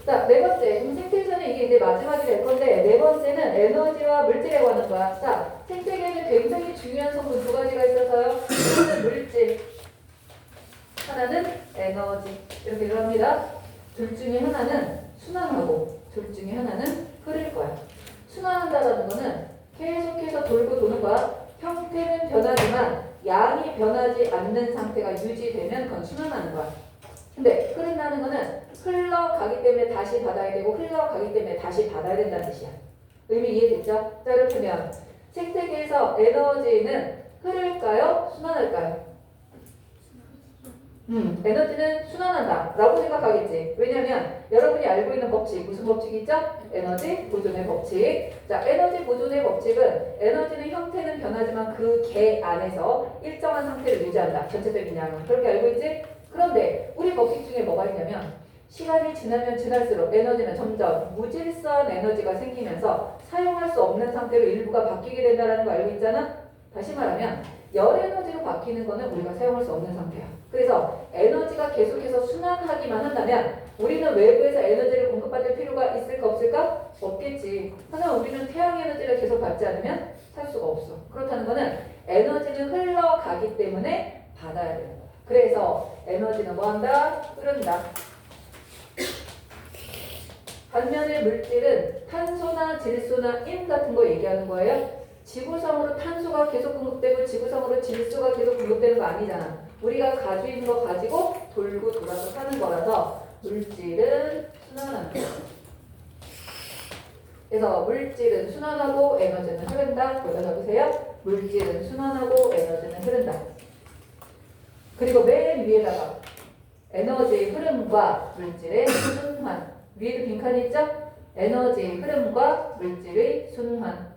자, 네 번째. 그럼 생태에서는 이게 이제 마지막이 될 건데, 네 번째는 에너지와 물질에 관한 거야. 자, 생태계에는 굉장히 중요한 성분 두 가지가 있어서요. 하나는 물질, 하나는 에너지. 이렇게 들어갑니다. 둘 중에 하나는 순환하고, 둘 중에 하나는 흐를 거야. 순환한다는 거는 계속해서 돌고 도는 거야. 형태는 변하지만 양이 변하지 않는 상태가 유지되면 그건 순환하는 거야. 근데 흐른다는 거는 흘러가기 때문에 다시 받아야 되고 흘러가기 때문에 다시 받아야 된다는 뜻이야. 의미 이해됐죠? 자, 그렇다면 생태계에서 에너지는 흐를까요? 순환할까요? 에너지는 순환한다 라고 생각하겠지. 왜냐하면 여러분이 알고 있는 법칙, 무슨 법칙이 있죠? 에너지 보존의 법칙. 자, 에너지 보존의 법칙은 에너지는 형태는 변하지만 그 개 안에서 일정한 상태를 유지한다. 전체적인 양은. 그렇게 알고 있지? 그런데 우리 법칙 중에 뭐가 있냐면 시간이 지나면 지날수록 에너지는 점점 무질서한 에너지가 생기면서 사용할 수 없는 상태로 일부가 바뀌게 된다는 거 알고 있잖아? 다시 말하면 열 에너지로 바뀌는 거는 우리가 사용할 수 없는 상태야. 그래서 에너지가 계속해서 순환하기만 한다면 우리는 외부에서 에너지를 공급받을 필요가 있을까 없을까? 없겠지. 하지만 우리는 태양 에너지를 계속 받지 않으면 살 수가 없어. 그렇다는 거는 에너지는 흘러가기 때문에 받아야 되는 거야. 그래서 에너지는 뭐한다? 흐른다. 반면에 물질은 탄소나 질소나 임 같은 거 얘기하는 거예요. 지구상으로 탄소가 계속 공급되고 지구상으로 질소가 계속 공급되는 거 아니잖아. 우리가 가지고 있는 거 가지고 돌고 돌아서 사는 거라서 물질은 순환한다. 그래서 물질은 순환하고 에너지는 흐른다. 여기다 적으세요. 물질은 순환하고 에너지는 흐른다. 그리고 맨 위에다가 에너지의 흐름과 물질의 순환. 위에도 빈칸이 있죠? 에너지의 흐름과 물질의 순환.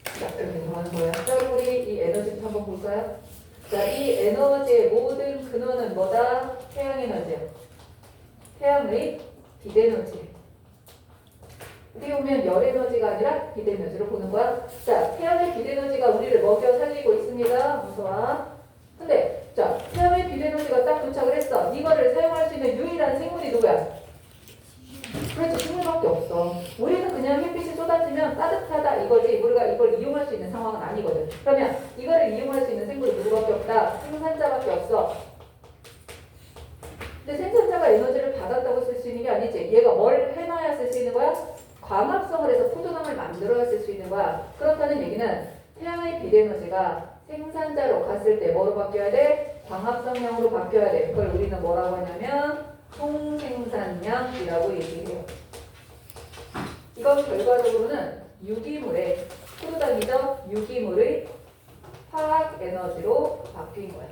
자, 이렇게 들어가는 거예요. 자, 그럼 우리 이 에너지부터 한번 볼까요? 자, 이 에너지의 모든 근원은 뭐다? 태양 에너지야. 태양의 빛에너지. 어떻게 보면 열 에너지가 아니라 빛 에너지로 보는 거야. 자, 태양의 빛 에너지가 우리를 먹여 살리고 있습니다. 무서워. 근데 자, 태양의 빛 에너지가 딱 도착을 했어. 이거를 사용할 수 있는 유일한 생물이 누구야? 그렇지, 식물밖에 없어. 우리는 그냥 햇빛이 쏟아지면 따뜻하다 이거지 우리가 이걸 이용할 수 있는 상황은 아니거든. 그러면 이거를 이용할 수 있는 생물이 누구밖에 없다? 생산자밖에 없어. 근데 생산자가 에너지를 받았다고 쓸 수 있는 게 아니지. 얘가 뭘 해놔야 쓸 수 있는 거야? 광합성을 해서 포도당을 만들어야 쓸 수 있는 거야. 그렇다는 얘기는 태양의 빛 에너지가 생산자로 갔을 때 뭐로 바뀌어야 돼? 광합성량으로 바뀌어야 돼. 그걸 우리는 뭐라고 하냐면 총생산량이라고 얘기해요. 이건 결과적으로는 유기물의 포도당이죠. 유기물의 화학 에너지로 바뀐 거야.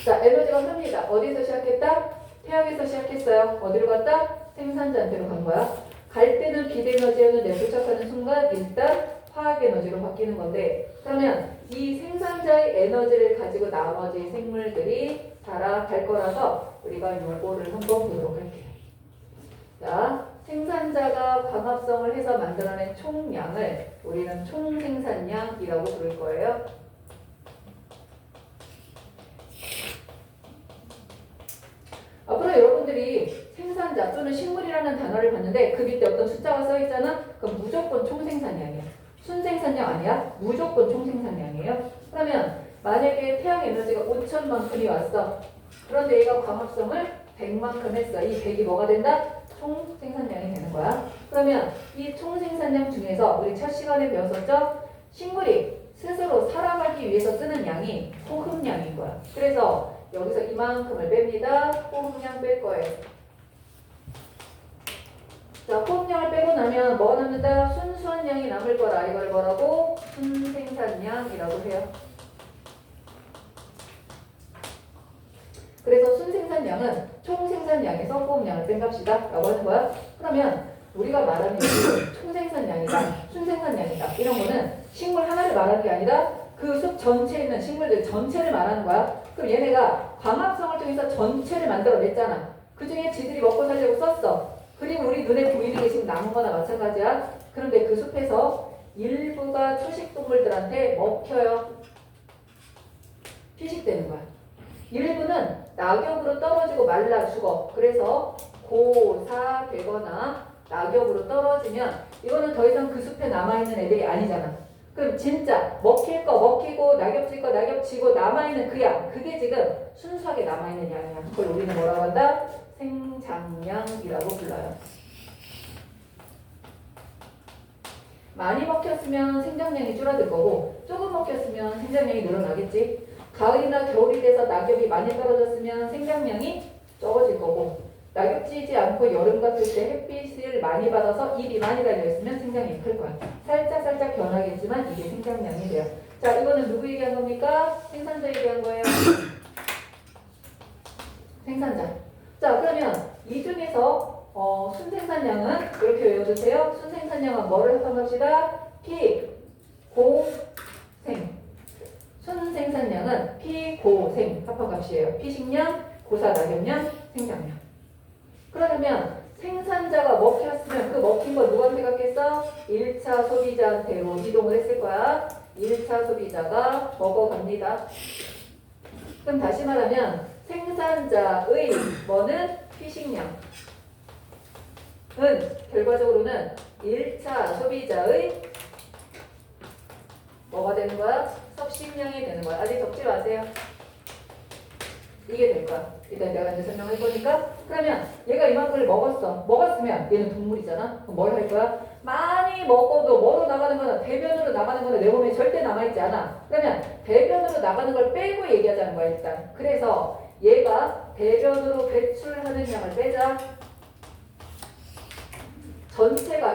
자, 에너지가 흐릅니다. 어디서 시작했다? 태양에서 시작했어요. 어디로 갔다? 생산자한테로 간 거야. 갈 때는 빛 에너지였는데 도착하는 순간 일단 화학 에너지로 바뀌는 건데, 그러면 이 생산자의 에너지를 가지고 나머지 생물들이 살아갈 거라서 우리가 요거를 한번 보도록 할게요. 자, 생산자가 광합성을 해서 만들어낸 총량을 우리는 총생산량이라고 부를 거예요. 앞으로 여러분들이 생산자 또는 식물이라는 단어를 봤는데 그 밑에 어떤 숫자가 써 있잖아? 그럼 무조건 총생산량이야. 순생산량 아니야? 무조건 총생산량이에요. 그러면 만약에 태양 에너지가 5천만큼이 왔어. 그런데 얘가 광합성을 100만큼 했어. 이 100이 뭐가 된다? 총생산량이 되는 거야. 그러면 이 총생산량 중에서 우리 첫 시간에 배웠었죠? 식물이 스스로 살아가기 위해서 쓰는 양이 호흡량인 거야. 그래서 여기서 이만큼을 뺍니다. 호흡량 뺄 거예요. 자, 호흡량을 빼고 나면 뭐가 남는다? 순수한 양이 남을 거라. 이걸 뭐라고? 순생산량이라고 해요. 그래서 순생산량은 총생산량에서 호흡량을 뺀 값이다 라고 하는 거야. 그러면 우리가 말하는 총생산량이다, 순생산량이다 이런 거는 식물 하나를 말하는 게 아니라 그 숲 전체에 있는 식물들 전체를 말하는 거야. 그럼 얘네가 광합성을 통해서 전체를 만들어냈잖아. 그 중에 지들이 먹고 살려고 썼어. 그리고 우리 눈에 보이는 게 지금 남은 거나 마찬가지야. 그런데 그 숲에서 일부가 초식동물들한테 먹혀요. 피식되는 거야. 일부는 낙엽으로 떨어지고 말라 죽어. 그래서 고사되거나 낙엽으로 떨어지면 이거는 더 이상 그 숲에 남아있는 애들이 아니잖아. 그럼 진짜 먹힐 거 먹히고 낙엽질 거 낙엽지고 남아있는 그 양, 그게 지금 순수하게 남아있는 양이야. 그걸 우리는 뭐라고 한다? 생장량이라고 불러요. 많이 먹혔으면 생장량이 줄어들 거고 조금 먹혔으면 생장량이 늘어나겠지. 가을이나 겨울이 돼서 낙엽이 많이 떨어졌으면 생장량이 적어질 거고, 낙엽지지 않고 여름 같을 때 햇빛을 많이 받아서 잎이 많이 달려있으면 생장량이 클 거야. 살짝 변하겠지만 이게 생장량이 돼요. 자, 이거는 누구 얘기한 겁니까? 생산자 얘기한 거예요. 생산자. 자, 그러면 이 중에서 순생산량은 이렇게 외워주세요. 순생산량은 뭐를 합성합시다? 피, 고, 생. 순생산량은 피, 고, 생 합성값이에요. 피식량, 고사, 낙엽량, 생장량. 그러면 생산자가 먹혔으면 그 먹힌 거 누구한테 갔겠어? 1차 소비자한테로 이동을 했을 거야. 1차 소비자가 먹어갑니다. 그럼 다시 말하면 생산자의 뭐는 피식량은 결과적으로는 1차 소비자의 뭐가 되는 거야? 섭식량이 되는 거야. 아직 적지 마세요. 이게 될 거야. 일단 내가 이제 설명을 해보니까, 그러면 얘가 이만큼을 먹었으면 얘는 동물이잖아. 그럼 뭘 할 거야? 많이 먹어도 뭐로 나가는 거나 대변으로 나가는 거나 내 몸에 절대 남아있지 않아. 그러면 대변으로 나가는 걸 빼고 얘기하자는 거야 일단. 그래서 얘가 대변으로 배출하는 양을 빼자.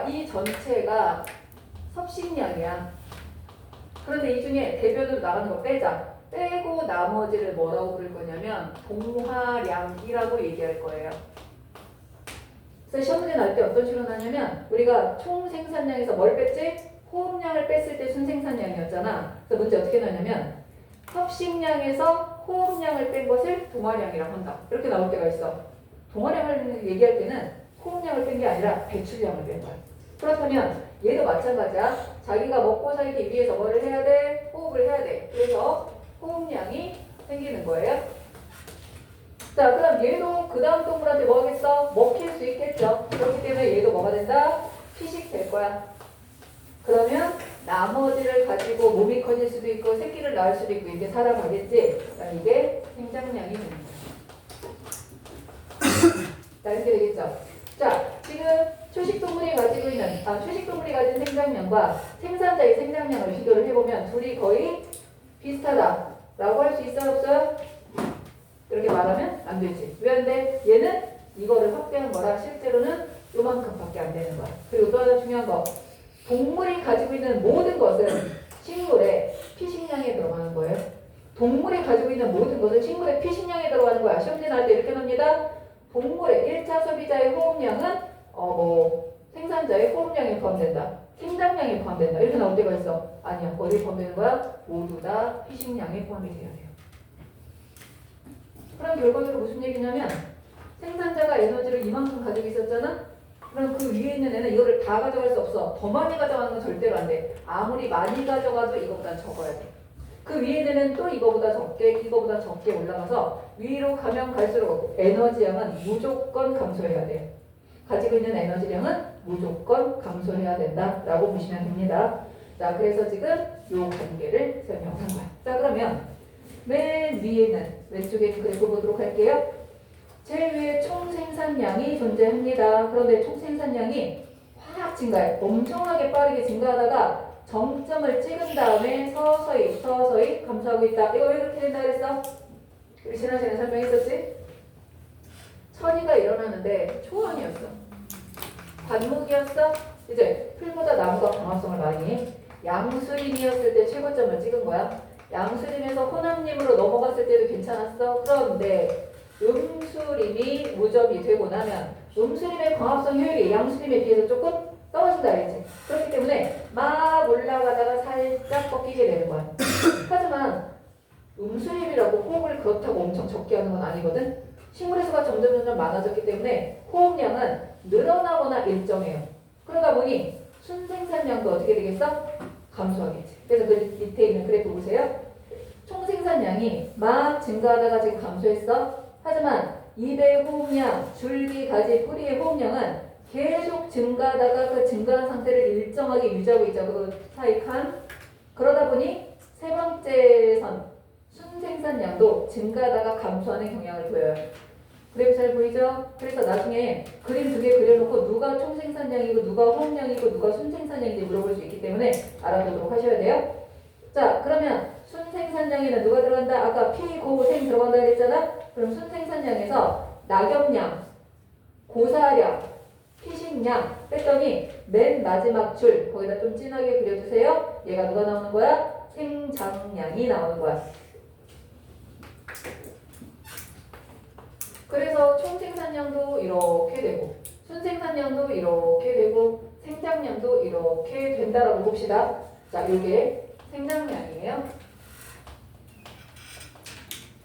이 전체가 섭식량이야. 그런데 이 중에 대변으로 나가는 거 빼자. 빼고 나머지를 뭐라고 부를 거냐면 동화량이라고 얘기할 거예요. 그래서 시험 문제 날 때 어떤 식으로 나냐면 우리가 총 생산량에서 뭘 뺐지? 호흡량을 뺐을 때 순생산량이었잖아. 그래서 문제 어떻게 나냐면 섭식량에서 호흡량을 뺀 것을 동화량이라고 한다. 이렇게 나올 때가 있어. 동화량을 얘기할 때는 호흡량을 뺀 게 아니라 배출량을 뺀 거야. 그렇다면 얘도 마찬가지야. 자기가 먹고 살기 위해서 뭐를 해야 돼? 호흡을 해야 돼. 그래서 호흡량이 생기는 거예요. 자, 그럼 얘도 그 다음 동물한테 뭐 하겠어? 먹힐 수 있겠죠. 그렇기 때문에 얘도 뭐가 된다? 피식 될 거야. 그러면 나머지를 가지고 몸이 커질 수도 있고 새끼를 낳을 수도 있고 이게 살아가겠지. 이게 생장량이 되는 거야. 자, 이렇게 되겠죠. 자, 지금 초식동물이 가진 생장량과 생산자의 생장량을 비교를 해보면 둘이 거의 비슷하다라고 할 수 있어요, 없어요? 이렇게 말하면 안 되지. 왜 안 돼? 얘는 이거를 확대한 거라 실제로는 요만큼밖에 안 되는 거야. 그리고 또 하나 중요한 거, 동물이 가지고 있는 모든 것은 식물의 피식량에 들어가는 거예요. 동물이 가지고 있는 모든 것은 식물의 피식량에 들어가는 거야. 시험 문제 나올 때 이렇게 납니다. 동물의 1차 소비자의 호흡량은 생산자의 호흡량에 포함된다. 생장량에 포함된다. 이렇게 나올 때가 있어. 아니야. 어디에 포함되는 거야? 모두 다 피식량에 포함이 돼야 돼요. 그럼 결과적으로 무슨 얘기냐면 생산자가 에너지를 이만큼 가지고 있었잖아? 그럼 그 위에 있는 애는 이거를 다 가져갈 수 없어. 더 많이 가져가는 건 절대로 안 돼. 아무리 많이 가져가도 이거보다 적어야 돼. 그 위에 있는 애는 또 이거보다 적게 올라가서 위로 가면 갈수록 에너지량은 무조건 감소해야 돼. 가지고 있는 에너지량은 무조건 감소해야 된다라고 보시면 됩니다. 자, 그래서 지금 요 관계를 설명한 거야. 자, 그러면 맨 위에는 왼쪽에 있는 그래프 보도록 할게요. 제일 위에 총 생산량이 존재합니다. 그런데 총 생산량이 확 증가해. 엄청나게 빠르게 증가하다가 정점을 찍은 다음에 서서히 감소하고 있다. 이거 왜 그렇게 된다 그랬어? 우리 지난 시간에 설명했었지? 천이가 일어나는데 초원이었어. 관목이었어. 이제 풀보다 나무가 광합성을 많이 해. 양수림이었을 때 최고점을 찍은 거야. 양수림에서 호남림으로 넘어갔을 때도 괜찮았어. 그런데 음수림이 무접이 되고 나면 음수림의 광합성 효율이 양수림에 비해서 조금 떨어진다 그랬지. 그렇기 때문에 막 올라가다가 살짝 꺾이게 되는 거야. 하지만 음수림이라고 호흡을 그렇다고 엄청 적게 하는 건 아니거든. 식물의 수가 점점 많아졌기 때문에 호흡량은 늘어나거나 일정해요. 그러다 보니 순생산량도 어떻게 되겠어? 감소하겠지. 그래서 그 밑에 있는 그래프 보세요. 총생산량이 막 증가하다가 지금 감소했어. 하지만 잎의 호흡량, 줄기, 가지, 뿌리의 호흡량은 계속 증가하다가 그 증가한 상태를 일정하게 유지하고 있죠. 그 사이 칸. 그러다 보니 세 번째 선 순생산량도 증가하다가 감소하는 경향을 보여요. 그래프 잘 보이죠? 그래서 나중에 그림 두 개 그려놓고 누가 총생산량이고 누가 호흡량이고 누가 순생산량인지 물어볼 수 있기 때문에 알아두도록 하셔야 돼요. 자, 그러면 순생산량에는 누가 들어간다? 아까 피고생 들어간다 그랬잖아? 그럼 순생산량에서 낙엽량, 고사량, 피식량 뺐더니 맨 마지막 줄 거기다 좀 진하게 그려주세요. 얘가 누가 나오는 거야? 생장량이 나오는 거야. 그래서 총생산량도 이렇게 되고 순생산량도 이렇게 되고 생장량도 이렇게 된다라고 봅시다. 자, 이게 생장량이에요.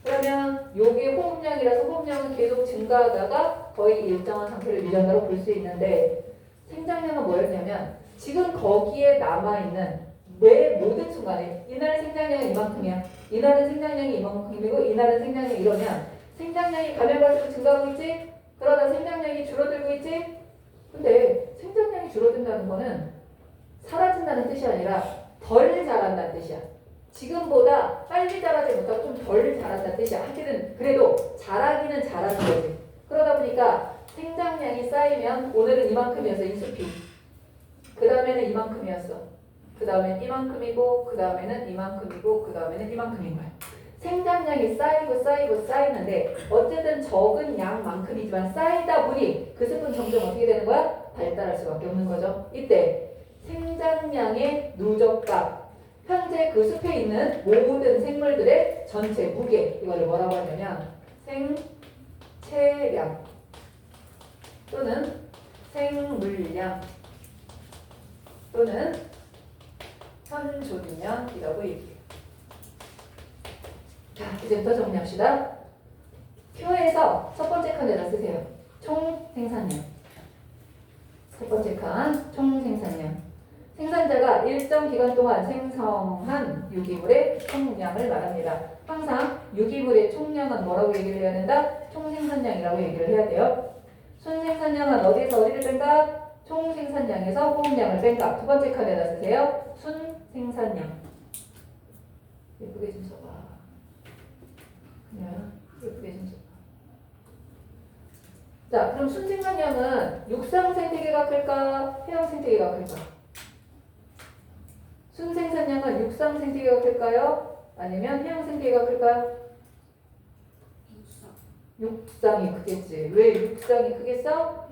그러면 요게 호흡량이라서 호흡량은 계속 증가하다가 거의 일정한 상태를 유지한다고 볼 수 있는데 생장량은 뭐였냐면 지금 거기에 남아있는 매 모든 순간에 이날의 생장량은 이만큼이야. 이날은 생장량이 이만큼이고 이날은 생장량이 이러면 생장량이 가면 갈수록 증가하고 있지? 그러다 생장량이 줄어들고 있지? 근데 생장량이 줄어든다는 거는 사라진다는 뜻이 아니라 덜 자란다는 뜻이야. 지금보다 빨리 자라지 못하고 좀 덜 자란다는 뜻이야. 하기는 그래도 자라기는 자라는 거지. 그러다 보니까 생장량이 쌓이면 오늘은 이만큼이었어. 인수피. 그 다음에는 이만큼이었어. 그 다음엔 이만큼이고 그 다음에는 이만큼이고 그 다음에는 이만큼인 거야. 생장량이 쌓이고 쌓이는데 어쨌든 적은 양만큼이지만 쌓이다 보니 그 습은 점점 어떻게 되는 거야? 발달할 수밖에 없는 거죠. 이때 생장량의 누적값 현재 그 숲에 있는 모든 생물들의 전체 무게 이거를 뭐라고 하냐면 생체량 또는 생물량 또는 현존량이라고 얘기해요. 자, 이제부터 정리합시다. 표에서 첫 번째 칸에다 쓰세요. 총생산량. 첫 번째 칸, 총생산량. 생산자가 일정 기간 동안 생성한 유기물의 총량을 말합니다. 항상 유기물의 총량은 뭐라고 얘기를 해야 된다? 총생산량이라고 얘기를 해야 돼요. 순생산량은 어디에서 어디를 뺀다? 총생산량에서 호흡량을 뺀다. 두 번째 칸에다 쓰세요. 순생산량. 예쁘게 좀 써봐. 그냥 예쁘게 좀 써봐. 자, 그럼 순생산량은 육상 생태계가 클까? 해양 생태계가 클까? 순생산량은 육상 생태계가 클까요? 아니면 해양 생태계가 클까요? 육상이 크겠지. 왜 육상이 크겠어?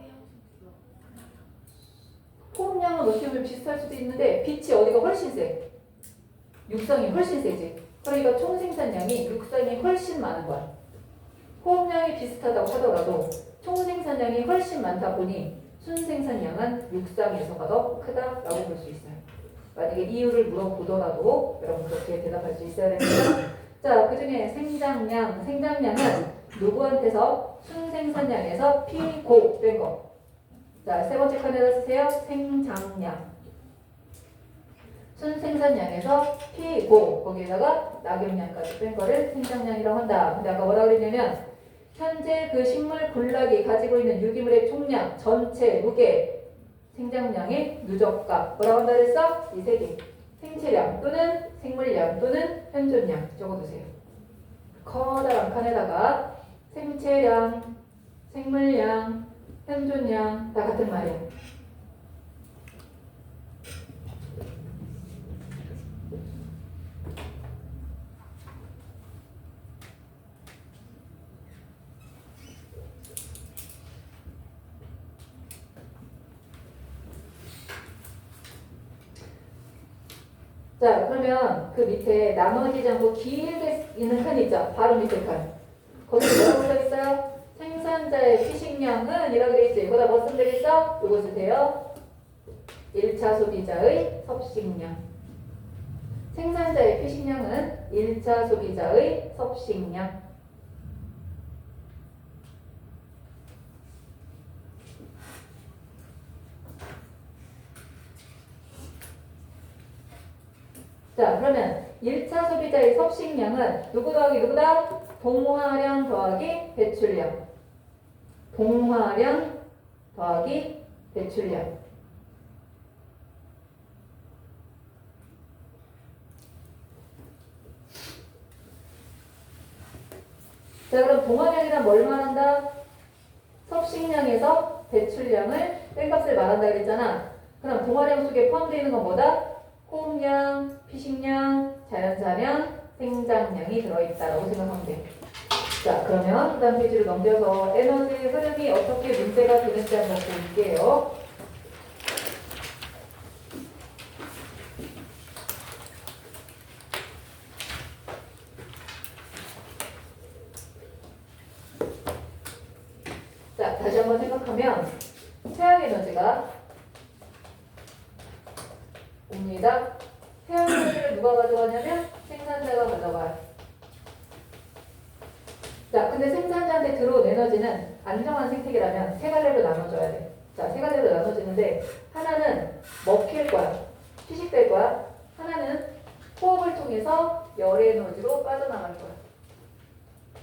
호흡량은 어떻게 보면 비슷할 수도 있는데 빛이 어디가 훨씬 세? 육상이 훨씬 세지. 그러니까 총생산량이 육상이 훨씬 많은 거야. 호흡량이 비슷하다고 하더라도 총생산량이 훨씬 많다 보니 순생산량은 육상에서가 더 크다라고 볼 수 있어요. 만약에 이유를 물어보더라도 여러분 그렇게 대답할 수 있어야 됩니다. 자, 그 중에 생장량은 누구한테서 순생산량에서 피고 뺀 거. 자, 세 번째 칸에다 쓰세요. 생장량. 순생산량에서 피고 거기에다가 낙엽량까지 뺀 거를 생장량이라고 한다. 근데 아까 뭐라고 그랬냐면 현재 그 식물 군락이 가지고 있는 유기물의 총량, 전체 무게, 생장량의 누적값 뭐라고 한다 그랬어? 이 세 개. 생체량 또는 생물량 또는 현존량 적어두세요. 커다란 칸에다가 생체량, 생물량, 현존량 다 같은 말이야. 자, 그러면 그 밑에 나머지 장부 길게 있는 칸 있죠? 바로 밑에 칸. 거기 뭐라고 써있어요? 생산자의 피식량은 이라고 되어있죠? 이거다 뭐 쓰면 되겠어? 이거 쓰세요. 1차 소비자의 섭식량. 생산자의 피식량은 1차 소비자의 섭식량. 자, 그러면 1차 소비자의 섭식량은 누구 더하기 누구다? 동화량 더하기 배출량. 동화량 더하기 배출량. 자, 그럼 동화량이란 뭘 말한다? 섭식량에서 배출량을 뺀 값을 말한다 그랬잖아. 그럼 동화량 속에 포함되어 있는 건 뭐다? 호흡량, 피식량, 자연사량, 생장량이 들어있다라고 생각하면 돼. 자, 그러면 그 다음 페이지를 넘겨서 에너지 흐름이 어떻게 문제가 되는지 한번 볼게요. 자, 다시 한번 생각하면 태양 에너지가 옵니다. 태양 에너지를 누가 가져가냐면 생산자가 가져가요. 자, 근데 생산자한테 들어온 에너지는 안정한 생태계라면 세 갈래로 나눠줘야 돼. 자, 세 갈래로 나눠지는데 하나는 먹힐 거야. 휴식될 거야. 하나는 호흡을 통해서 열 에너지로 빠져나갈 거야.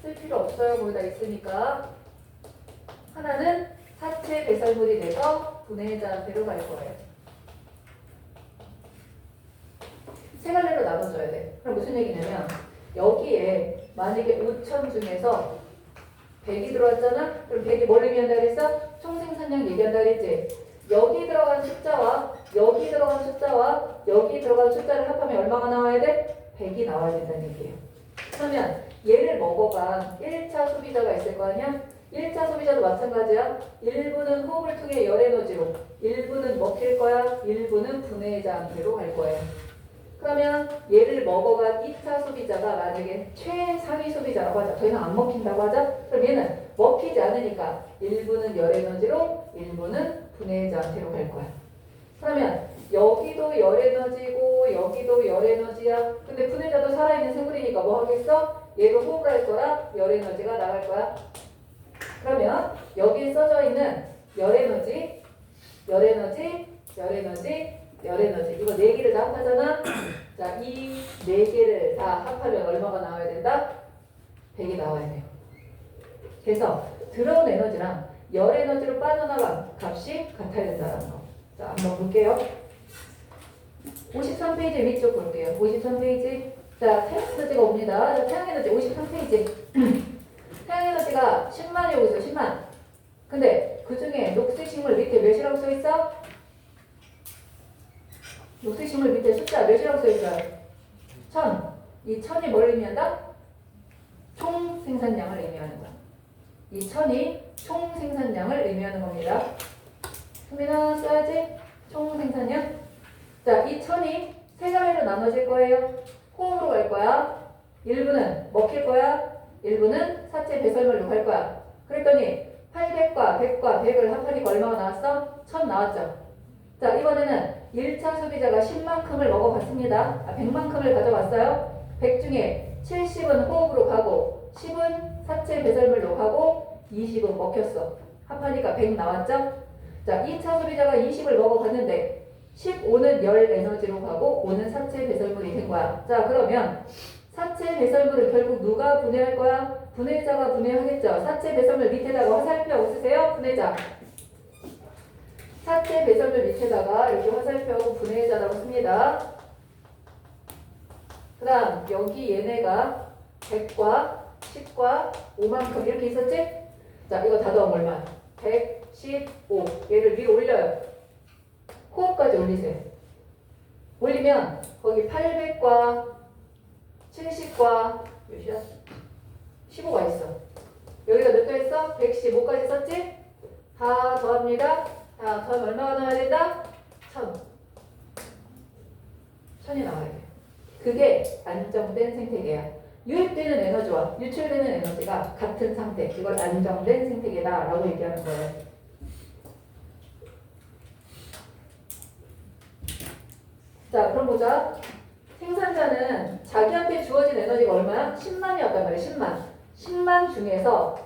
쓸 필요 없어요. 거기다 있으니까. 하나는 사체 배설물이 돼서 분해자한테로 갈 거예요. 세 갈래로 나눠줘야 돼. 그럼 무슨 얘기냐면 여기에 만약에 5천 중에서 100이 들어왔잖아? 그럼 100이 뭘 의미한다 그랬어? 총생산량 얘기한다 그랬지? 여기 들어간 숫자와 여기 들어간 숫자와 여기 들어간 숫자를 합하면 얼마가 나와야 돼? 100이 나와야 된다는 얘기예요. 그러면 얘를 먹어간 1차 소비자가 있을 거 아니야? 1차 소비자도 마찬가지야. 일부는 호흡을 통해 열 에너지로, 일부는 먹힐 거야, 일부는 분해자한테로 갈 거예요. 그러면 얘를 먹어간 2차 소비자가 만약에 최상위 소비자라고 하자. 더 이상 안 먹힌다고 하자. 그럼 얘는 먹히지 않으니까 일부는 열 에너지로, 일부는 분해자한테로 갈 거야. 그러면 여기도 열 에너지고 여기도 열 에너지야. 근데 분해자도 살아있는 생물이니까 뭐 하겠어? 얘도 호흡을 할 거라 열 에너지가 나갈 거야. 그러면 여기에 써져 있는 열 에너지, 열 에너지, 열 에너지, 열 에너지 이거 네 개를 다 합하잖아. 자, 이 네 개를 다 합하면 얼마가 나와야 된다? 100이 나와야 돼요. 그래서 들어온 에너지랑 열 에너지로 빠져나간 값이 같아야 된다는 거. 자, 한번 볼게요. 53페이지 위쪽 볼게요. 53페이지. 자, 태양 에너지가 옵니다. 자, 태양 에너지 53페이지. 태양 에너지가 10만이 오고 있어. 10만. 근데 그 중에 녹색 식물 밑에 몇이라고 써 있어? 녹색 식물 밑에 숫자 몇이라고 써 있어요? 1000. 이 1000이 뭘 의미한다? 총 생산량을 의미하는 거야. 이 1000이 총 생산량을 의미하는 겁니다. 수민아 써야지. 총 생산량. 자, 이 1000이 세 가지로 나눠질 거예요. 호흡으로 갈 거야. 일부는 먹힐 거야. 일부는 사체 배설물로 갈 거야. 그랬더니 800과 100과 100을 합하니까 얼마가 나왔어? 1000 나왔죠. 자, 이번에는 1차 소비자가 10만큼을 먹어봤습니다. 100만큼을 가져왔어요. 100 중에 70은 호흡으로 가고 10은 사체 배설물로 가고 20은 먹혔어. 합하니까 100 나왔죠? 자, 2차 소비자가 20을 먹어봤는데 15는 열 에너지로 가고 5는 사체 배설물이 된 거야. 자, 그러면 사체 배설물은 결국 누가 분해할 거야? 분해자가 분해하겠죠. 사체 배설물 밑에다가 화살표하고 쓰세요. 분해자. 사체 배설물 밑에다가 이렇게 화살표하고 분해자라고 씁니다. 그 다음 여기 얘네가 100과 10과 5만큼 이렇게 있었지? 자, 이거 다 더하면 얼마? 115. 얘를 위로 올려요. 호흡까지 올리세요. 올리면 거기 800과 70과 몇이야? 15가 있어. 여기가 몇 도 했어? 115까지 썼지? 다 더합니다. 다 더하면 얼마가 나와야 된다? 1000. 1000이 나와야 돼. 그게 안정된 생태계야. 유입되는 에너지와 유출되는 에너지가 같은 상태. 이걸 안정된 생태계다라고 얘기하는 거예요. 자, 그럼 보자. 생산자는 자기한테 주어진 에너지가 얼마야? 10만이었단 말이야. 10만. 10만 중에서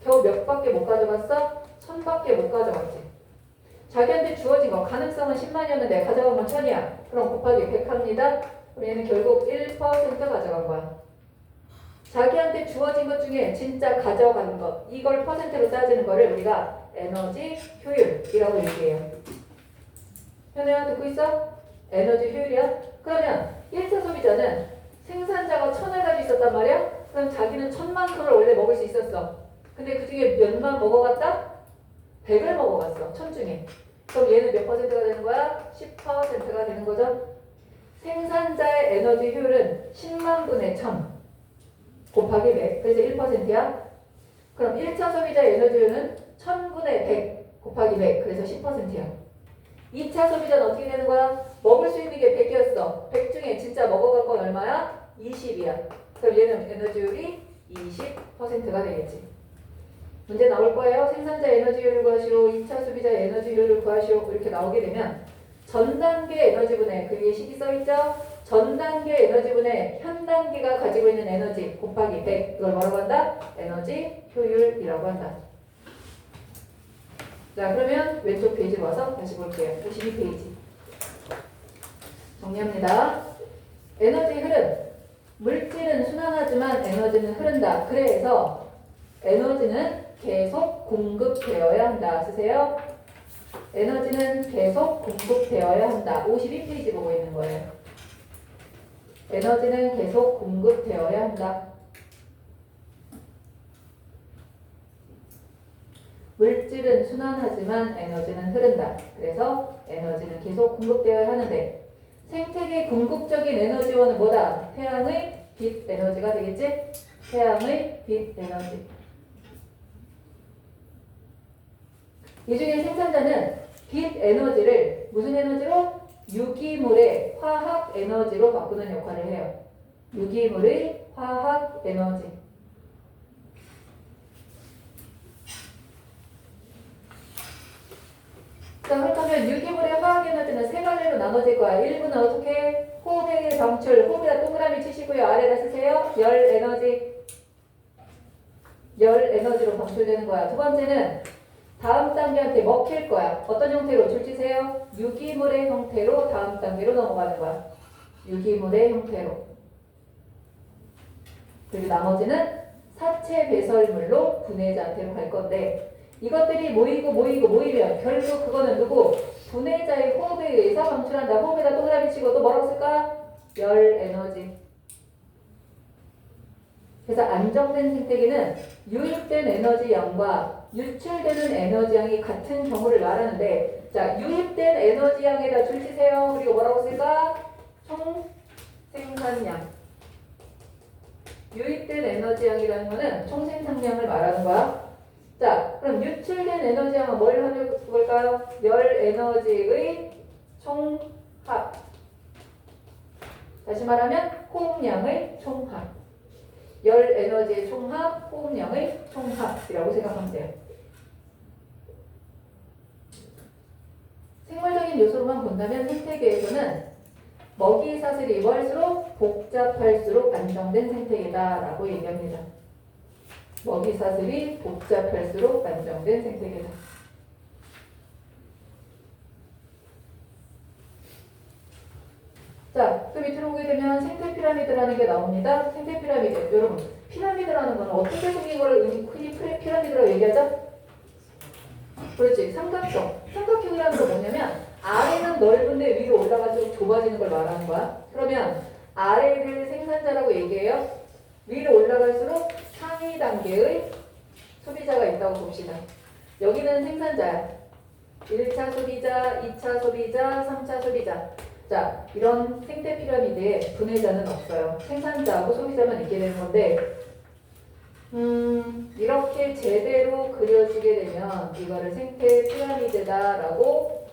겨우 몇 밖에 못 가져갔어? 1000밖에 못 가져갔지. 자기한테 주어진 거 가능성은 10만이었는데 가져간 건 1000이야. 그럼 곱하기 100 합니다. 그럼 얘는 결국 1% 가져간 거야. 자기한테 주어진 것 중에 진짜 가져가는 것, 이걸 퍼센트로 따지는 거를 우리가 에너지 효율이라고 얘기해요. 현우야 듣고 있어? 에너지 효율이야? 그러면 1차 소비자는 생산자가 1000을 가지고 있었단 말이야? 그럼 자기는 1000만큼을 원래 먹을 수 있었어. 근데 그 중에 몇만 먹어갔다? 100을 먹어갔어. 1000 중에. 그럼 얘는 몇 퍼센트가 되는 거야? 10%가 되는 거죠. 생산자의 에너지 효율은 10만 분의 1000 곱하기 100. 그래서 1%야. 그럼 1차 소비자의 에너지 효율은 1000분의 100 곱하기 100. 그래서 10%야. 2차 소비자는 어떻게 되는 거야? 먹을 수 있는 게 100이었어. 100 중에 진짜 먹어갈 건 얼마야? 20이야. 그럼 얘는 에너지율이 20%가 되겠지. 문제 나올 거예요. 생산자 에너지율을 구하시오. 2차 소비자 에너지율을 구하시오. 이렇게 나오게 되면 전 단계 에너지분의 그 위에 식이 써있죠? 전 단계 에너지분의 현 단계가 가지고 있는 에너지 곱하기 100. 이걸 뭐라고 한다? 에너지 효율이라고 한다. 자, 그러면 왼쪽 페이지로 와서 다시 볼게요. 52페이지. 정리합니다. 에너지 흐름. 물질은 순환하지만 에너지는 흐른다. 그래서 에너지는 계속 공급되어야 한다. 쓰세요. 에너지는 계속 공급되어야 한다. 52페이지 보고 있는 거예요. 에너지는 계속 공급되어야 한다. 물질은 순환하지만 에너지는 흐른다. 그래서 에너지는 계속 공급되어야 하는데 생태계 궁극적인 에너지원은 뭐다? 태양의 빛 에너지가 되겠지? 태양의 빛 에너지. 이 중에 생산자는 빛 에너지를 무슨 에너지로? 유기물의 화학 에너지로 바꾸는 역할을 해요. 유기물의 화학 에너지. 자, 그렇다면 유기물의 화학 에너지는 세 갈래로 나눠질 거야. 1부는 어떻게? 호흡의 방출. 호흡에다 동그라미 치시고요. 아래다 쓰세요. 열 에너지. 열 에너지로 방출되는 거야. 두 번째는 다음 단계한테 먹힐 거야. 어떤 형태로? 줄 치세요. 유기물의 형태로 다음 단계로 넘어가는 거야. 유기물의 형태로. 그리고 나머지는 사체 배설물로 분해자한테로 갈 건데 이것들이 모이면 결국 그거는 누구? 분해자의 호흡에 의해서 방출한다. 호흡에다 동그라미 치고 또 뭐라고 쓸까? 열 에너지. 그래서 안정된 생태계는 유입된 에너지 양과 유출되는 에너지 양이 같은 경우를 말하는데 자, 유입된 에너지 양에다 줄 치세요. 그리고 뭐라고 쓸까? 총 생산량. 유입된 에너지 양이라는 거는 총 생산량을 말하는 거야. 자, 그럼 유출된 에너지 양은 뭘 하는 걸까요? 열 에너지의 총합. 다시 말하면 호흡량의 총합. 열 에너지의 총합, 호흡량의 총합이라고 생각하면 돼요. 생물적인 요소로만 본다면 생태계에서는 먹이 사슬이 뭐할수록 복잡할수록 안정된 생태계다라고 얘기합니다. 먹이 사슬이 복잡할수록 안정된 생태계다. 자, 그 밑으로 보게 되면 생태 피라미드라는 게 나옵니다. 생태 피라미드. 여러분, 피라미드라는 건 어떻게 생긴 거를 흔히 피라미드라고 얘기하죠? 그렇지. 삼각형. 삼각형이라는 건 뭐냐면 아래는 넓은데 위로 올라갈수록 좁아지는 걸 말하는 거야. 그러면 아래를 생산자라고 얘기해요. 위로 올라갈수록 상위 단계의 소비자가 있다고 봅시다. 여기는 생산자야. 1차 소비자, 2차 소비자, 3차 소비자. 자, 이런 생태 피라미드에 분해자는 없어요. 생산자하고 소비자만 있게 되는 건데 이렇게 제대로 그려지게 되면 이거를 생태 피라미드다라고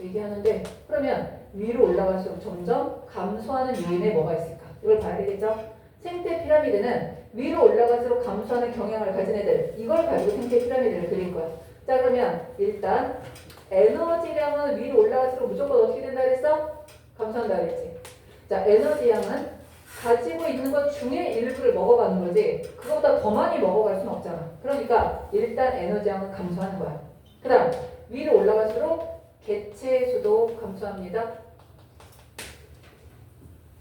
얘기하는데 그러면 위로 올라갈수록 점점 감소하는 요인에 뭐가 있을까? 이걸 봐야 되겠죠? 생태 피라미드는 위로 올라갈수록 감소하는 경향을 가진 애들 이걸 가지고 생태 피라미드를 그릴 거야. 자, 그러면 일단 에너지량은 위로 올라갈수록 무조건 어떻게 된다 그랬어? 감소한다 그랬지. 자, 에너지량은 가지고 있는 것 중에 일부를 먹어가는 거지 그거보다 더 많이 먹어갈 수는 없잖아. 그러니까 일단 에너지량은 감소하는 거야. 그 다음 위로 올라갈수록 개체 수도 감소합니다.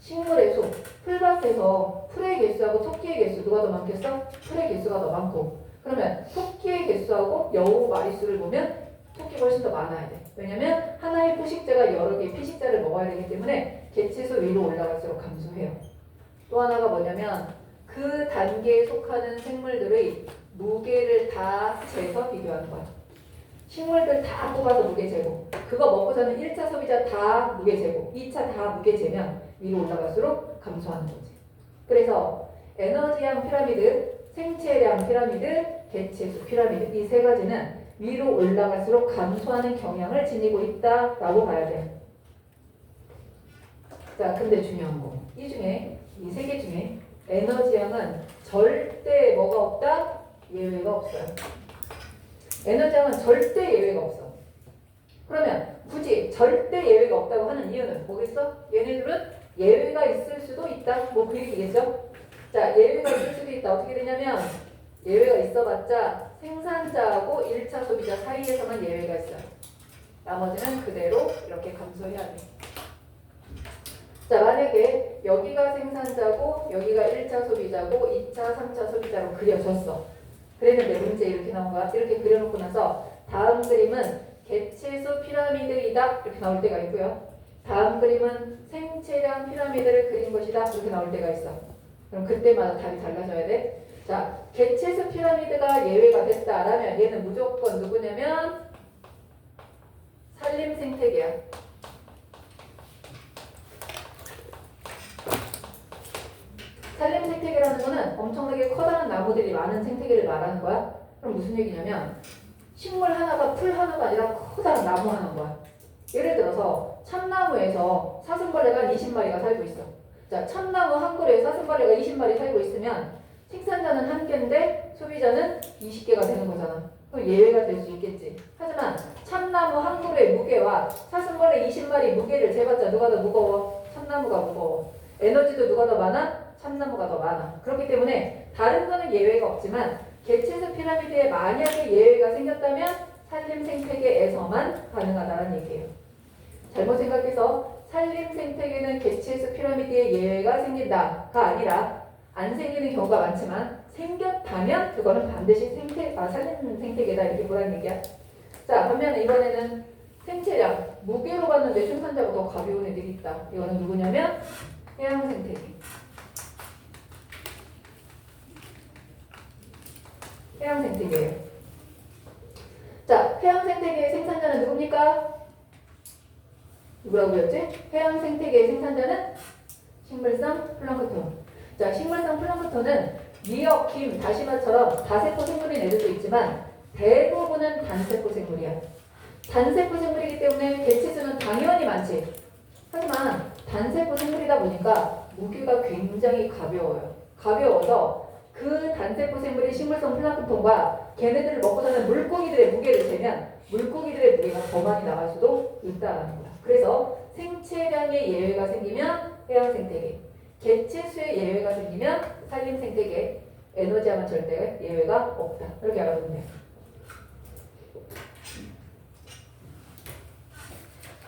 식물의 수, 풀밭에서 풀의 개수하고 토끼의 개수 누가 더 많겠어? 풀의 개수가 더 많고, 그러면 토끼의 개수하고 여우 마리수를 보면 토끼가 훨씬 더 많아야 돼. 왜냐면 하나의 포식자가 여러 개의 피식자를 먹어야 되기 때문에 개체수 위로 올라갈수록 감소해요. 또 하나가 뭐냐면 그 단계에 속하는 생물들의 무게를 다 재서 비교하는 거야. 식물들 다 뽑아서 무게 재고, 그거 먹고 사는 1차 소비자 다 무게 재고, 2차 다 무게 재면 위로 올라갈수록 감소하는 거지. 그래서 에너지량 피라미드, 생체량 피라미드, 개체수 피라미드 이 세 가지는 위로 올라갈수록 감소하는 경향을 지니고 있다라고 봐야 돼요. 자, 근데 중요한 거. 이 중에, 이 세 개 중에 에너지량은 절대 뭐가 없다? 예외가 없어요. 에너지량은 절대 예외가 없어. 그러면 굳이 절대 예외가 없다고 하는 이유는 뭐겠어? 얘네들은 예외가 있을 수도 있다. 뭐 그 얘기겠죠? 자, 예외가 있을 수도 있다. 어떻게 되냐면 예외가 있어봤자 생산자하고 1차 소비자 사이에서만 예외가 있어요. 나머지는 그대로 이렇게 감소해야 돼. 자, 만약에 여기가 생산자고 여기가 1차 소비자고 2차, 3차 소비자로 그려졌어. 그랬는데 문제 이렇게 나온 거야. 이렇게 그려놓고 나서 다음 그림은 개체수 피라미드이다. 이렇게 나올 때가 있고요. 다음 그림은 생체량 피라미드를 그린 것이다. 이렇게 나올 때가 있어. 그럼 그때마다 답이 달라져야 돼. 자, 개체수 피라미드가 예외가 됐다라면 얘는 무조건 누구냐면 산림 생태계야. 산림 생태계라는 거는 엄청나게 커다란 나무들이 많은 생태계를 말하는 거야. 그럼 무슨 얘기냐면 식물 하나가 풀 하나가 아니라 커다란 나무 하나인 거야. 예를 들어서 참나무에서 사슴벌레가 20마리가 살고 있어. 자, 참나무 한 그루에 사슴벌레가 20마리 살고 있으면 생산자는 한 개인데 소비자는 20개가 되는 거잖아. 그럼 예외가 될 수 있겠지. 하지만 참나무 한 그루의 무게와 사슴벌레 20마리 무게를 재봤자 누가 더 무거워? 참나무가 무거워. 에너지도 누가 더 많아? 참나무가 더 많아. 그렇기 때문에 다른 거는 예외가 없지만 개체수 피라미드에 만약에 예외가 생겼다면 산림 생태계에서만 가능하다는 얘기예요. 잘못 생각해서 산림 생태계는 개체수 피라미드에 예외가 생긴다가 아니라 안 생기는 경우가 많지만 생겼다면 그거는 반드시 산림 생태계다 이렇게 보라는 얘기야. 자, 반면에 이번에는 생체량, 무게로 봤는데 생산자가 더 가벼운 애들이 있다. 이거는 누구냐면 해양 생태계. 해양 생태계예요. 자, 해양 생태계의 생산자는 누굽니까? 누구라고 그랬지? 해양 생태계의 생산자는 식물성 플랑크톤. 자, 식물성 플랑크톤은 미역, 김, 다시마처럼 다세포 생물인 애들도 있지만 대부분은 단세포 생물이야. 단세포 생물이기 때문에 개체수는 당연히 많지. 하지만 단세포 생물이다 보니까 무게가 굉장히 가벼워요. 가벼워서 그 단세포 생물인 식물성 플랑크톤과 걔네들을 먹고 사는 물고기들의 무게를 재면 물고기들의 무게가 더 많이 나갈 수도 있다는 거야. 그래서 생체량의 예외가 생기면 해양 생태계, 개체수의 예외가 생기면 산림 생태계, 에너지하면 절대 예외가 없다. 이렇게 알아두면 돼요.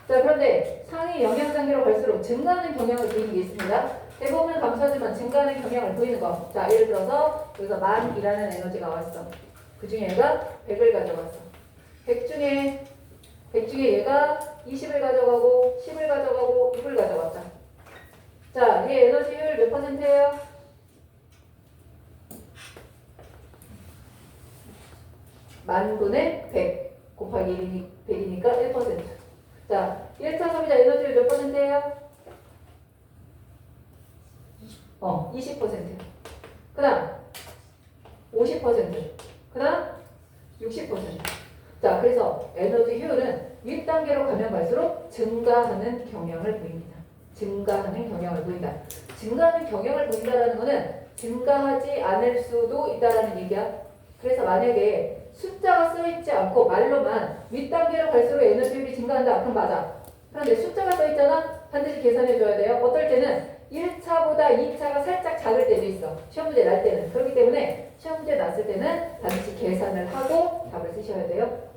자, 그런데 상위 영양 단계로 갈수록 증가하는 경향을 보이는 게 있습니다. 대부분은 감소하지만 증가하는 경향을 보이는 거. 자, 예를 들어서 여기서 10,000이라는 에너지가 왔어. 그 중에 얘가 100을 가져갔어. 100 중에 얘가 20을 가져가고 10을 가져가고 6을 가져갔다. 자, 얘 에너지율 몇 %예요? 만분의 100 곱하기 100이니까 1%. 자, 1차 소비자 에너지율 몇 %예요? 20%. 그 다음 50%. 그 다음 60%. 자, 그래서 에너지 효율은 윗단계로 가면 갈수록 증가하는 경향을 보입니다. 증가하는 경향을 보인다. 증가하는 경향을 보인다라는 거는 증가하지 않을 수도 있다라는 얘기야. 그래서 만약에 숫자가 써있지 않고 말로만 윗단계로 갈수록 에너지율이 증가한다. 그럼 맞아. 그런데 숫자가 써있잖아. 반드시 계산해줘야 돼요. 어떨 때는 1차보다 2차가 살짝 작을 때도 있어. 시험 문제 날 때는. 그렇기 때문에 시험 문제 났을 때는 반드시 계산을 하고 답을 쓰셔야 돼요.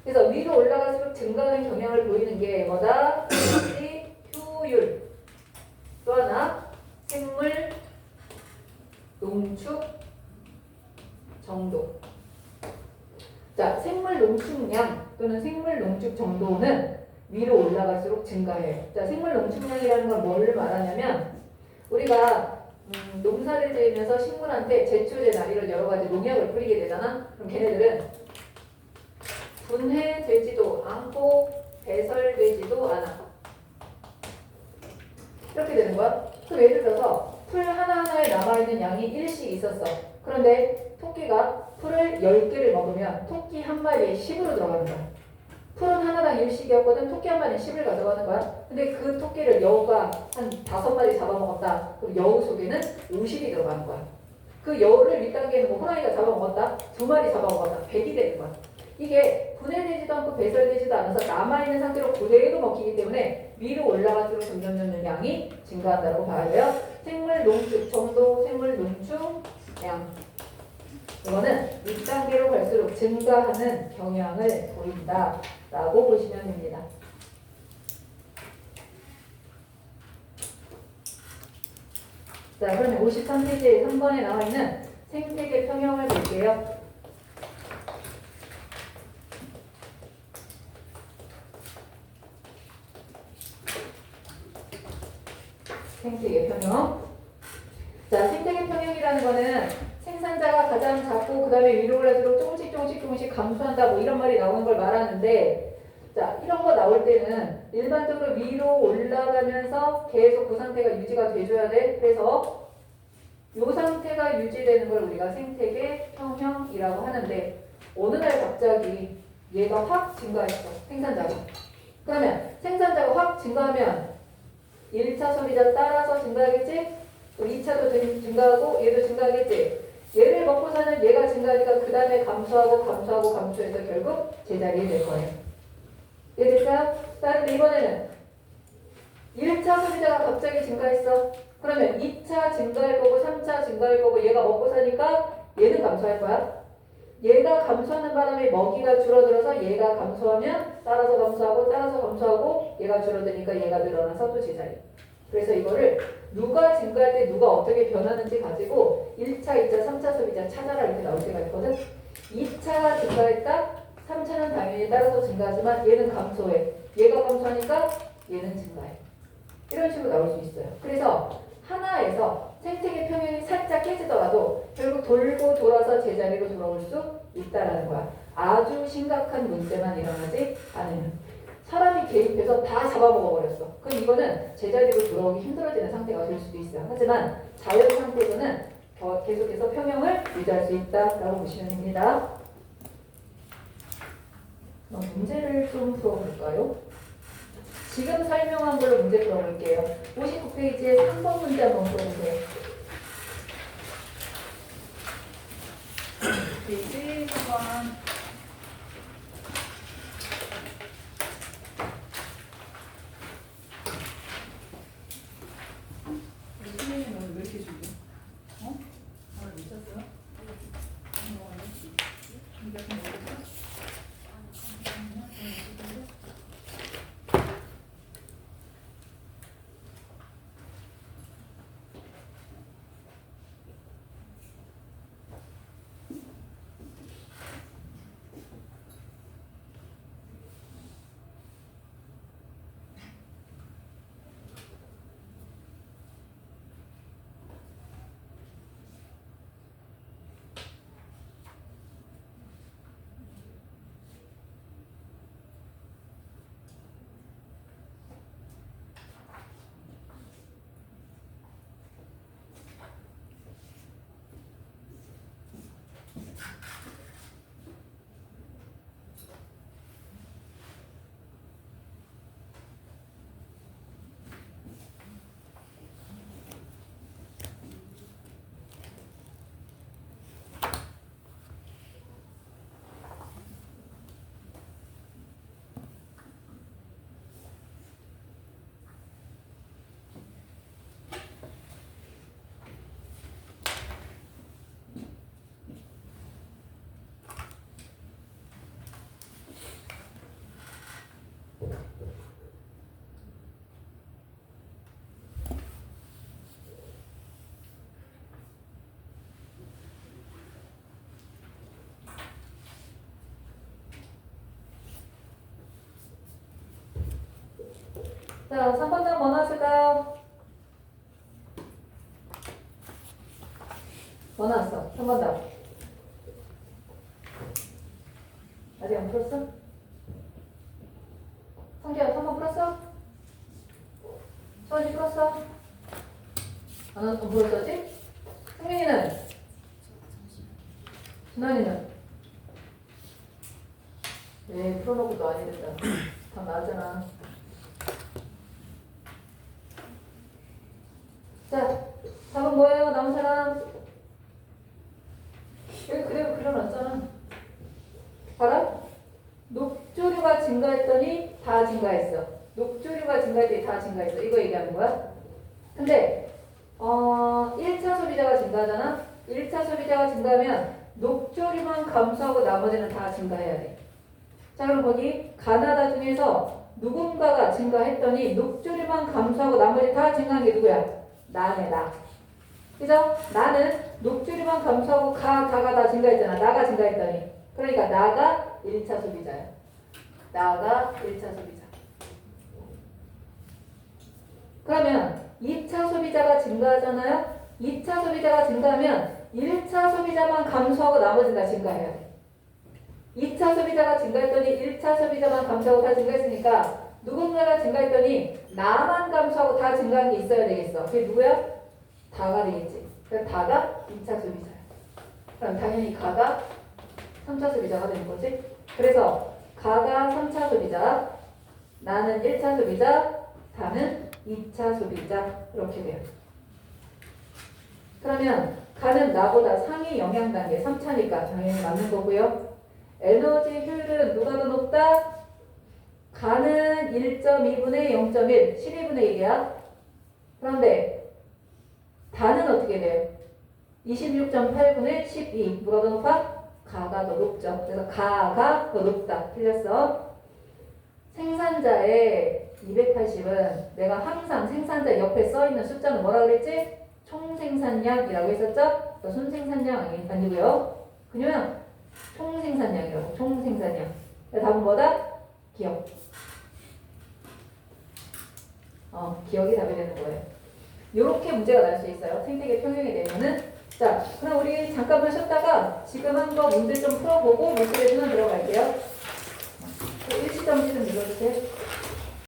그래서 위로 올라갈수록 증가하는 경향을 보이는 게 뭐다? 에너지 효율. 또 하나 생물 농축 정도. 자, 생물 농축량 또는 생물 농축 정도는 위로 올라갈수록 증가해요. 자, 생물 농축량이라는 건 뭘 말하냐면 우리가 농사를 지으면서 식물한테 제초제나 이런 여러 가지 농약을 뿌리게 되잖아. 그럼 걔네들은 분해되지도 않고 배설되지도 않아. 이렇게 되는 거야. 그럼 예를 들어서 풀 하나하나에 남아있는 양이 1씩 있었어. 그런데 토끼가 풀을 10개를 먹으면 토끼 한 마리에 10으로 들어가는 거야. 풀은 하나당 1씩이었거든. 토끼 한 마리에 10을 가져가는 거야. 근데 그 토끼를 여우가 한 5마리 잡아먹었다. 그럼 여우 속에는 50이 들어가는 거야. 그 여우를 윗단계에는 뭐 호랑이가 잡아먹었다. 2마리 잡아먹었다. 100이 되는 거야. 이게 분해되지도 않고 배설되지도 않아서 남아있는 상태로 그대로 먹히기 때문에 위로 올라갈수록 점점 양이 증가한다고 봐야 돼요. 생물 농축 정도, 생물 농축량. 이거는 윗단계로 갈수록 증가하는 경향을 보인다 라고 보시면 됩니다. 자, 그러면 53페이지 3번에 나와 있는 생태계 평형을 볼게요. 생태계 평형. 자, 생태계 평형이라는 거는 생산자가 가장 작고 그 다음에 위로 올라갈수록 조금씩 감소한다 뭐 이런 말이 나오는 걸 말하는데, 자, 이런 거 나올 때는 일반적으로 위로 올라가면서 계속 그 상태가 유지가 돼줘야 돼. 그래서 이 상태가 유지되는 걸 우리가 생태계 평형이라고 하는데, 어느 날 갑자기 얘가 확 증가했어. 생산자가. 그러면 생산자가 확 증가하면 1차 소비자 따라서 증가하겠지? 2차도 증가하고 얘도 증가하겠지? 얘를 먹고 사는 얘가 증가하니까 그 다음에 감소해서 결국 제자리에 될 거예요. 이해됐어요? 자, 그럼 이번에는 1차 소비자가 갑자기 증가했어. 그러면 2차 증가할 거고 3차 증가할 거고 얘가 먹고 사니까 얘는 감소할 거야. 얘가 감소하는 바람에 먹이가 줄어들어서 얘가 감소하면 따라서 감소하고 얘가 줄어드니까 얘가 늘어나서 또 제자리. 그래서 이거를 누가 증가할 때 누가 어떻게 변하는지 가지고 1차, 2차, 3차 소비자 찾아라 이렇게 나올 때가 있거든. 2차가 증가했다. 3차는 당연히 따라서 증가하지만 얘는 감소해. 얘가 감소하니까 얘는 증가해. 이런 식으로 나올 수 있어요. 그래서 하나에서 생태계 평형이 살짝 깨지더라도 결국 돌고 돌아서 제자리로 돌아올 수 있다라는 거야. 아주 심각한 문제만 일어나지 않으면. 사람이 개입해서 다 잡아먹어버렸어. 그럼 이거는 제자리로 돌아오기 힘들어지는 상태가 될 수도 있어요. 하지만 자연 상태에서는 계속해서 평형을 유지할 수 있다라고 보시면 됩니다. 문제를 좀 풀어볼까요? 지금 설명한 걸로 문제 풀어볼게요. 59페이지에 3번 문제 한번 풀어보세요. 페이지 3번. 선생님 오늘 왜 이렇게 줄여? 오늘 미쳤어요? 이게 좀 모르겠어? 자, 3번 답 뭐 나왔을까요? 뭐 나왔어? 3번 답. 아직 안 풀었어? 성기야, 3번 풀었어? 수원이 풀었어? 안 풀었었지? 승민이는? 준환이는? 네, 풀어놓고도 아니 된다. 답 나왔잖아. 자, 답은 뭐예요? 남은 사람? 여기 그대로 그려놨잖아. 봐라. 녹조류가 증가했더니 다 증가했어. 녹조류가 증가했더니 다 증가했어. 이거 얘기하는 거야. 근데 1차 소비자가 증가하잖아. 1차 소비자가 증가하면 녹조류만 감소하고 나머지는 다 증가해야 돼. 자, 그럼 거기 가나다 중에서 누군가가 증가했더니 녹조류만 감소하고 나머지 다 증가한 게 누구야? 나네, 나. 그죠? 나는 녹조류만 감소하고 다가 다 증가했잖아. 나가 증가했더니. 그러니까 나가 1차 소비자야. 나가 1차 소비자. 그러면 2차 소비자가 증가하잖아요. 2차 소비자가 증가하면 1차 소비자만 감소하고 나머지는 다 증가해야 돼. 2차 소비자가 증가했더니 1차 소비자만 감소하고 다 증가했으니까 누군가가 증가했더니 나만 감소하고 다 증가한 게 있어야 되겠어. 그게 누구야? 다가 되겠지. 그럼 다가 2차 소비자야. 그럼 당연히 가가 3차 소비자가 되는 거지. 그래서 가가 3차 소비자, 나는 1차 소비자, 다는 2차 소비자. 이렇게 돼요. 그러면 가는 나보다 상위 영향 단계 3차니까 당연히 맞는 거고요. 에너지 효율은 누가 더 높다? 가는 1.2분의 0.1, 12분의 1이야. 그런데 다는 어떻게 돼요? 26.8분의 12. 누가 더 높아? 가가 더 높죠. 그래서 가가 더 높다. 틀렸어. 생산자의 280은 내가 항상 생산자 옆에 써있는 숫자는 뭐라 그랬지? 총생산량이라고 했었죠? 손생산량 아니고요. 그냥 총생산량이라고. 총생산량. 답은 뭐다? 기억. 기억이 답이 되는 거예요. 이렇게 문제가 날 수 있어요. 생태계 평형이 되면은. 자, 그럼 우리 잠깐만 쉬었다가 지금 한 거 문제 좀 풀어보고 문제에 들어갈게요. 일시정지 좀 눌러주세요.